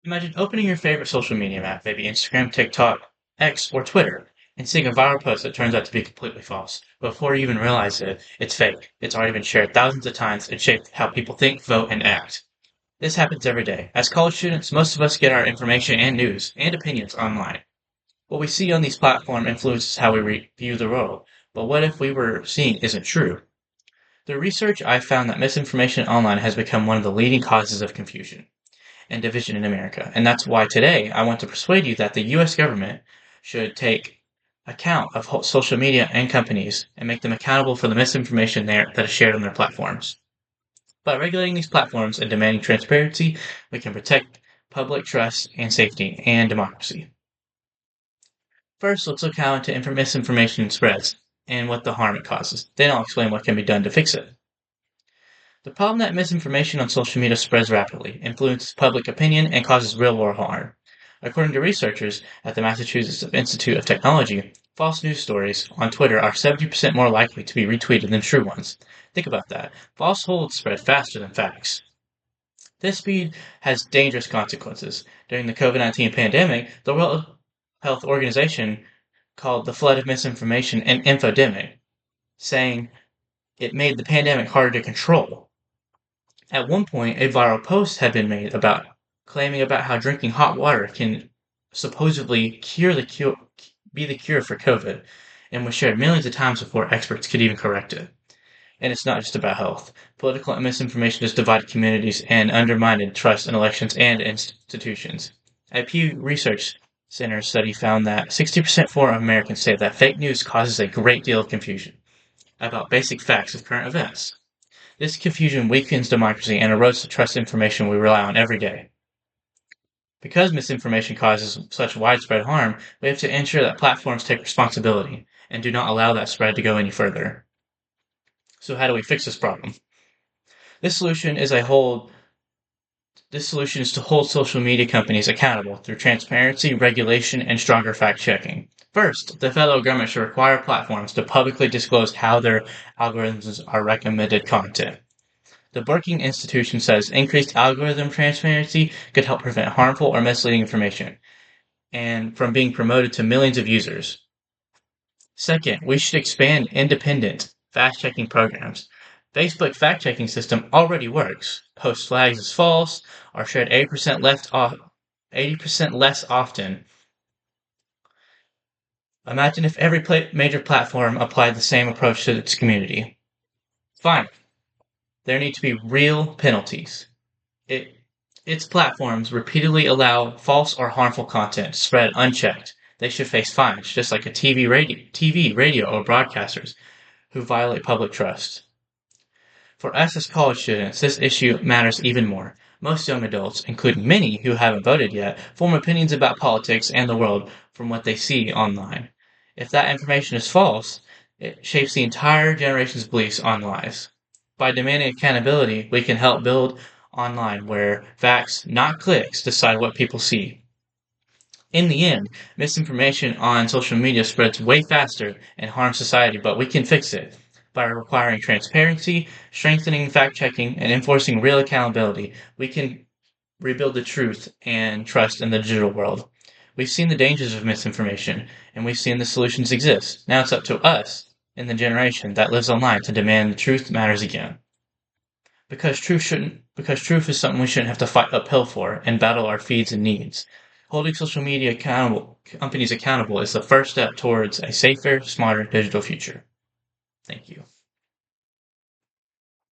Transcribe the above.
Imagine opening your favorite social media app, maybe Instagram, TikTok, X, or Twitter, and seeing a viral post that turns out to be completely false. Before you even realize it, it's fake. It's already been shared thousands of times and shaped how people think, vote, and act. This happens every day. As college students, most of us get our information and news and opinions online. What we see on these platforms influences how we view the world. But what if we were seeing isn't true? Through research, I found that misinformation online has become one of the leading causes of confusion and division in America. And that's why today I want to persuade you that the US government should take account of social media and companies and make them accountable for the misinformation that is shared on their platforms. By regulating these platforms and demanding transparency, we can protect public trust and safety and democracy. First, let's look how misinformation spreads and what the harm it causes. Then I'll explain what can be done to fix it. The problem that misinformation on social media spreads rapidly, influences public opinion, and causes real-world harm. According to researchers at the Massachusetts Institute of Technology, false news stories on Twitter are 70% more likely to be retweeted than true ones. Think about that. Falsehoods spread faster than facts. This speed has dangerous consequences. During the COVID-19 pandemic, the World Health Organization called the flood of misinformation an infodemic, saying it made the pandemic harder to control. At one point, a viral post had been made about claiming about how drinking hot water can supposedly be the cure for COVID, and was shared millions of times before experts could even correct it. And it's not just about health. Political misinformation has divided communities and undermined trust in elections and institutions. A Pew Research Center study found that 60% of Americans say that fake news causes a great deal of confusion about basic facts of current events. This confusion weakens democracy and erodes the trust information we rely on every day. Because misinformation causes such widespread harm, we have to ensure that platforms take responsibility and do not allow that spread to go any further. So how do we fix this problem? This solution is to hold social media companies accountable through transparency, regulation, and stronger fact-checking. First, the federal government should require platforms to publicly disclose how their algorithms are recommended content. The Brookings Institution says increased algorithm transparency could help prevent harmful or misleading information and from being promoted to millions of users. Second, we should expand independent fact-checking programs. Facebook fact-checking system already works. Post flags as false are shared 80% less often. Imagine if every major platform applied the same approach to its community. Fine. There need to be real penalties. Its platforms repeatedly allow false or harmful content to spread unchecked. They should face fines, just like TV, radio, or broadcasters who violate public trust. For us as college students, this issue matters even more. Most young adults, including many who haven't voted yet, form opinions about politics and the world from what they see online. If that information is false, it shapes the entire generation's beliefs on lies. By demanding accountability, we can help build online where facts, not clicks, decide what people see. In the end, misinformation on social media spreads way faster and harms society, but we can fix it. By requiring transparency, strengthening fact-checking, and enforcing real accountability, we can rebuild the truth and trust in the digital world. We've seen the dangers of misinformation, and we've seen the solutions exist. Now it's up to us, in the generation that lives online, to demand the truth matters again. Because truth is something we shouldn't have to fight uphill for and battle our feeds and needs. Holding social media companies accountable is the first step towards a safer, smarter digital future. Thank you.